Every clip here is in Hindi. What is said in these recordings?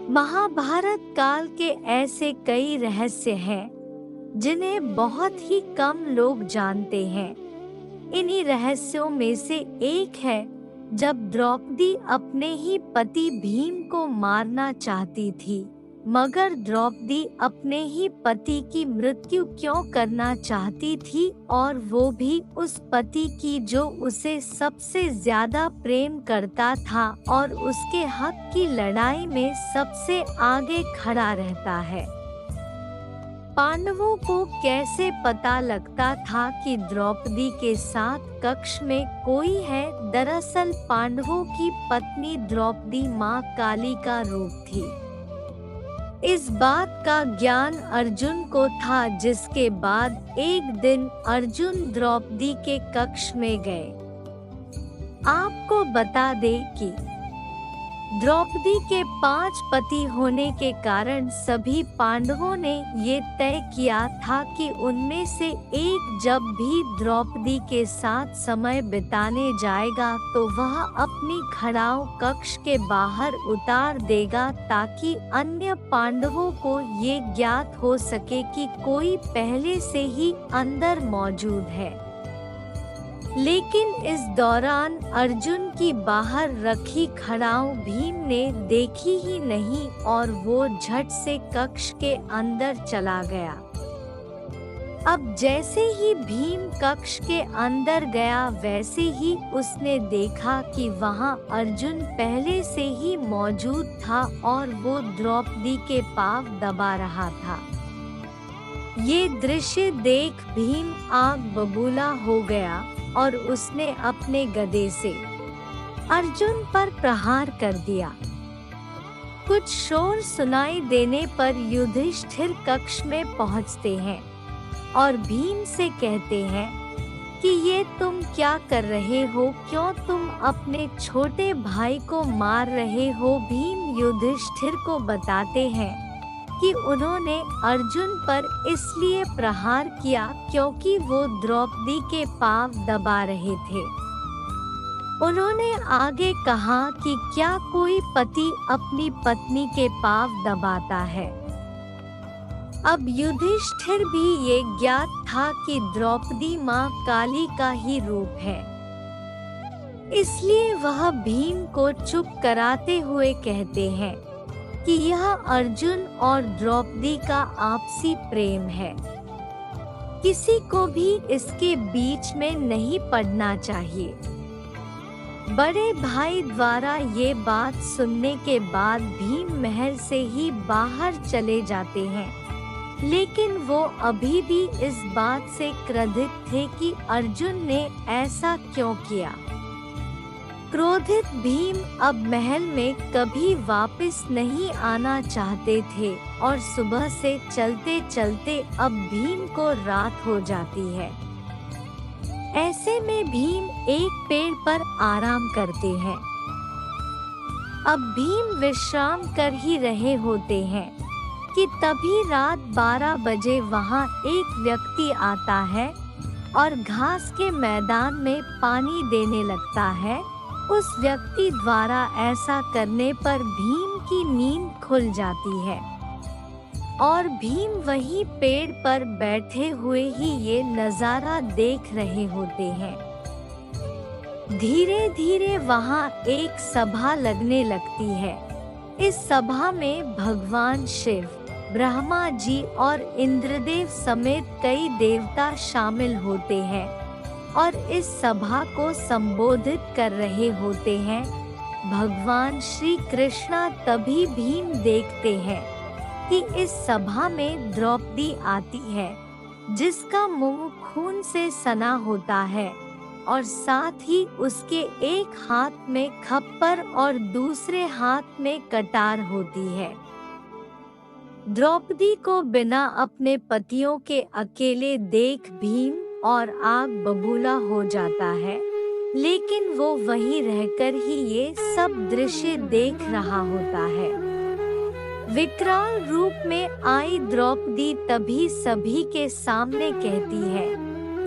महाभारत काल के ऐसे कई रहस्य हैं जिन्हें बहुत ही कम लोग जानते हैं। इन्हीं रहस्यों में से एक है जब द्रौपदी अपने ही पति भीम को मारना चाहती थी, मगर द्रौपदी अपने ही पति की मृत्यु क्यों करना चाहती थी, और वो भी उस पति की जो उसे सबसे ज्यादा प्रेम करता था और उसके हक की लड़ाई में सबसे आगे खड़ा रहता है। पांडवों को कैसे पता लगता था कि द्रौपदी के साथ कक्ष में कोई है? दरअसल पांडवों की पत्नी द्रौपदी मां काली का रूप थी। इस बात का ज्ञान अर्जुन को था, जिसके बाद एक दिन अर्जुन द्रौपदी के कक्ष में गए। आपको बता दें कि द्रौपदी के 5 पति होने के कारण सभी पांडवों ने ये तय किया था कि उनमें से एक जब भी द्रौपदी के साथ समय बिताने जाएगा तो वह अपनी खड़ाऊ कक्ष के बाहर उतार देगा, ताकि अन्य पांडवों को ये ज्ञात हो सके कि कोई पहले से ही अंदर मौजूद है। लेकिन इस दौरान अर्जुन की बाहर रखी खड़ाऊ भीम ने देखी ही नहीं और वो झट से कक्ष के अंदर चला गया। अब जैसे ही भीम कक्ष के अंदर गया, वैसे ही उसने देखा कि वहां अर्जुन पहले से ही मौजूद था और वो द्रौपदी के पांव दबा रहा था। ये दृश्य देख भीम आग बबूला हो गया और उसने अपने गदे से अर्जुन पर प्रहार कर दिया। कुछ शोर सुनाई देने पर युधिष्ठिर कक्ष में पहुंचते हैं और भीम से कहते हैं कि ये तुम क्या कर रहे हो? क्यों तुम अपने छोटे भाई को मार रहे हो? भीम युधिष्ठिर को बताते हैं कि उन्होंने अर्जुन पर इसलिए प्रहार किया क्योंकि वो द्रौपदी के पांव दबा रहे थे। उन्होंने आगे कहा कि क्या कोई पति अपनी पत्नी के पांव दबाता है? अब युधिष्ठिर भी ये ज्ञात था कि द्रौपदी मां काली का ही रूप है, इसलिए वह भीम को चुप कराते हुए कहते हैं कि यह अर्जुन और द्रौपदी का आपसी प्रेम है। किसी को भी इसके बीच में नहीं पड़ना चाहिए। बड़े भाई द्वारा ये बात सुनने के बाद भीम महल से ही बाहर चले जाते हैं, लेकिन वो अभी भी इस बात से क्रोधित थे कि अर्जुन ने ऐसा क्यों किया। क्रोधित भीम अब महल में कभी वापस नहीं आना चाहते थे और सुबह से चलते चलते अब भीम को रात हो जाती है। ऐसे में भीम एक पेड़ पर आराम करते हैं। अब भीम विश्राम कर ही रहे होते हैं कि तभी रात 12 बजे वहां एक व्यक्ति आता है और घास के मैदान में पानी देने लगता है। उस व्यक्ति द्वारा ऐसा करने पर भीम की नींद खुल जाती है और भीम वहीं पेड़ पर बैठे हुए ही ये नजारा देख रहे होते हैं। धीरे धीरे वहां एक सभा लगने लगती है। इस सभा में भगवान शिव, ब्रह्मा जी और इंद्रदेव समेत कई देवता शामिल होते हैं और इस सभा को संबोधित कर रहे होते हैं। भगवान श्री कृष्णा तभी भीम देखते हैं कि इस सभा में द्रौपदी आती है, जिसका मुंह खून से सना होता है और साथ ही उसके एक हाथ में खप्पर और दूसरे हाथ में कटार होती है। द्रौपदी को बिना अपने पतियों के अकेले देख भीम और आग बबूला हो जाता है, लेकिन वो वहीं रहकर ही ये सब दृश्य देख रहा होता है। विकराल रूप में आई द्रौपदी तभी सभी के सामने कहती है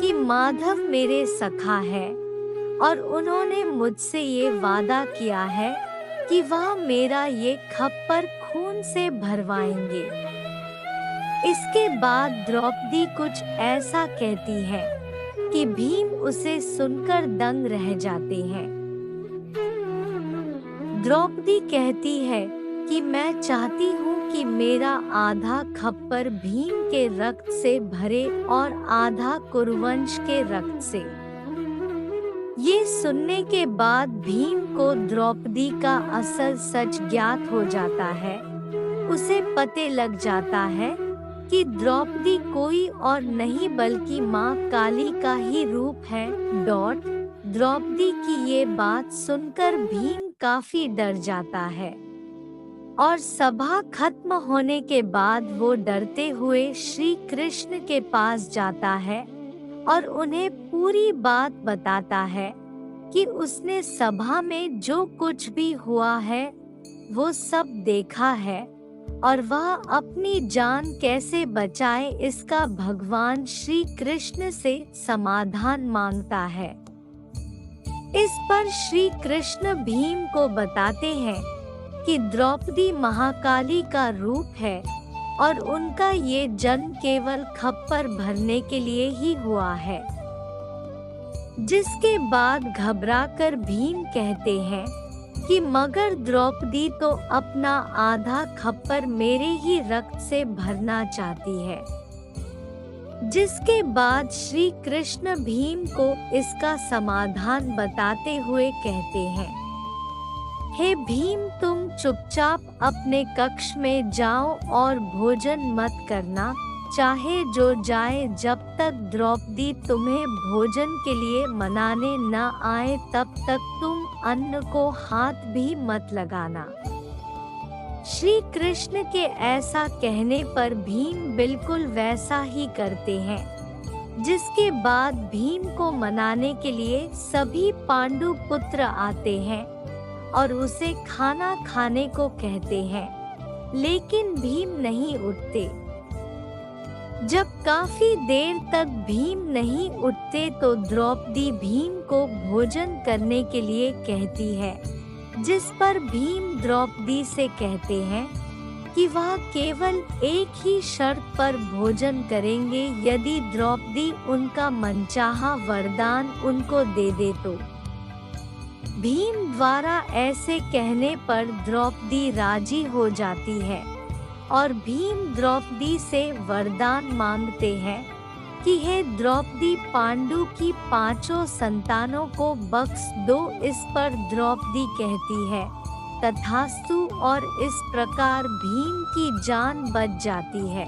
कि माधव मेरे सखा है और उन्होंने मुझसे ये वादा किया है कि वह मेरा ये खप्पर खून से भरवाएंगे। इसके बाद द्रौपदी कुछ ऐसा कहती है कि भीम उसे सुनकर दंग रह जाते हैं। द्रौपदी कहती है कि मैं चाहती हूँ कि मेरा आधा खप्पर भीम के रक्त से भरे और आधा कुरुवंश के रक्त से। ये सुनने के बाद भीम को द्रौपदी का असल सच ज्ञात हो जाता है। उसे पते लग जाता है कि द्रौपदी कोई और नहीं बल्कि माँ काली का ही रूप है। द्रौपदी की ये बात सुनकर भीम काफी डर जाता है और सभा खत्म होने के बाद वो डरते हुए श्री कृष्ण के पास जाता है और उन्हें पूरी बात बताता है कि उसने सभा में जो कुछ भी हुआ है वो सब देखा है और वह अपनी जान कैसे बचाए इसका भगवान श्री कृष्ण से समाधान मांगता है। इस पर श्री कृष्ण भीम को बताते हैं कि द्रौपदी महाकाली का रूप है और उनका ये जन्म केवल खप्पर भरने के लिए ही हुआ है। जिसके बाद घबराकर भीम कहते हैं कि मगर द्रौपदी तो अपना आधा खप्पर मेरे ही रक्त से भरना चाहती है। जिसके बाद श्री कृष्ण भीम को इसका समाधान बताते हुए कहते हैं, हे भीम, तुम चुपचाप अपने कक्ष में जाओ और भोजन मत करना, चाहे जो जाए, जब तक द्रौपदी तुम्हें भोजन के लिए मनाने न आए तब तक तुम अन्न को हाथ भी मत लगाना। श्री कृष्ण के ऐसा कहने पर भीम बिल्कुल वैसा ही करते हैं। जिसके बाद भीम को मनाने के लिए सभी पांडु पुत्र आते हैं और उसे खाना खाने को कहते हैं, लेकिन भीम नहीं उठते। जब काफी देर तक भीम नहीं उठते तो द्रौपदी भीम को भोजन करने के लिए कहती है, जिस पर भीम द्रौपदी से कहते हैं कि वह केवल एक ही शर्त पर भोजन करेंगे, यदि द्रौपदी उनका मनचाहा वरदान उनको दे दे तो। भीम द्वारा ऐसे कहने पर द्रौपदी राजी हो जाती है और भीम द्रौपदी से वरदान मांगते हैं कि हे द्रौपदी, पांडु की 5 संतानों को बख्श दो। इस पर द्रौपदी कहती है, तथास्तु, और इस प्रकार भीम की जान बच जाती है।